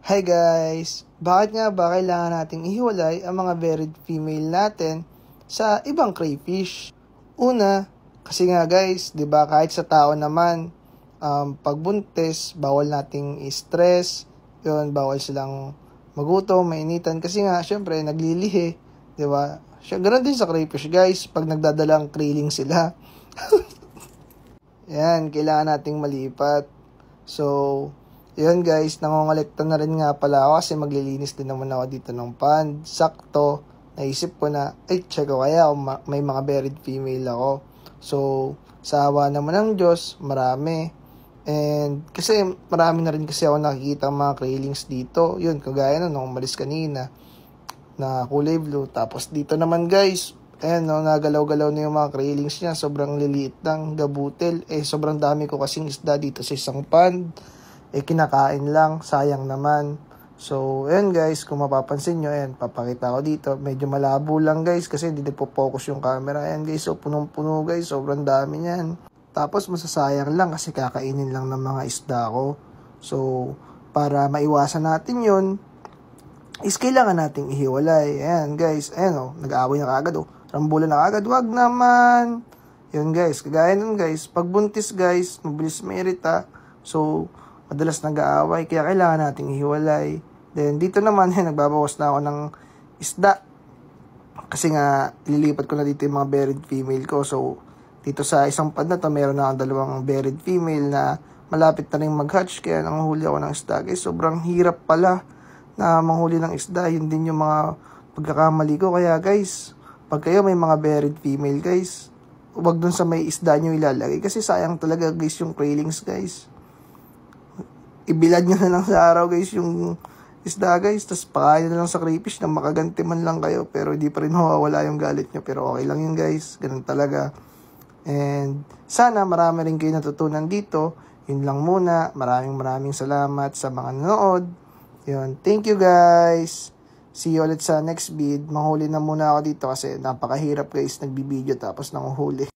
Hi guys! Bakit nga ba kailangan nating ihiwalay ang mga buried female natin sa ibang crayfish? Una, kasi nga guys, 'di ba kahit sa tao naman, pagbuntis, bawal nating i-stress, 'yun, bawal silang magutom, mainitan kasi nga syempre naglilihi, 'di ba? Ganoon din sa crayfish guys, pag nagdadalang kriling sila. Yan, kailangan nating malipat. So, yun guys, nangongolekta na rin nga pala ako kasi maglilinis din naman ako dito ng pond. Sakto, naisip ko na, check ko kaya kung may mga buried female ako. So, sa awa naman ng Diyos, marami. And kasi marami na rin kasi ako nakikita mga krillings dito. Yun, kagaya nung umalis kanina na kulay blue. Tapos dito naman guys, ayan no, nagalaw-galaw na yung mga krillings niya. Sobrang liliit ng gabutil. Sobrang dami ko kasing isda dito sa isang pond. Kinakain lang, sayang naman. So, ayan guys, kung mapapansin nyo, ayan, papakita ko dito. Medyo malabo lang guys, kasi hindi nagpo-focus yung camera. Ayan guys, so punong-puno guys, sobrang dami niyan. Tapos masasayang lang kasi kakainin lang ng mga isda ko. So, para maiwasan natin yun, is kailangan nating ihiwalay. Ayan guys, ayan o, nag-aaway na kagad o. Rambulan na kagad, wag naman. Yun guys, kagaya nun guys, pagbuntis guys, mabilis mairita. So, madalas nag-aaway, kaya kailangan nating ihiwalay. Then, dito naman, nagbabawas na ako ng isda. Kasi nga, lilipat ko na dito yung mga buried female ko. So, dito sa isang pad na to, meron na akong dalawang buried female na malapit na rin mag-hatch. Kaya nanghuli ako ng isda. Guys, sobrang hirap pala na manghuli ng isda. Yun din yung mga pagkakamali ko. Kaya guys, pag kayo may mga buried female guys, huwag dun sa may isda nyo ilalagay. Kasi sayang talaga guys yung krillings guys. Ibilad nyo na lang sa araw guys yung isda guys, tapos pakain na lang sa crayfish na makaganti man lang kayo, pero hindi pa rin mawawala yung galit nyo, pero okay lang yun guys, ganun talaga. And sana marami rin kayo natutunan dito. Yun lang muna, maraming salamat sa mga nanood. Yun, thank you guys, see you ulit sa next vid. Manghuli na muna ako dito kasi napakahirap guys, nagbibideo tapos nanguhuli.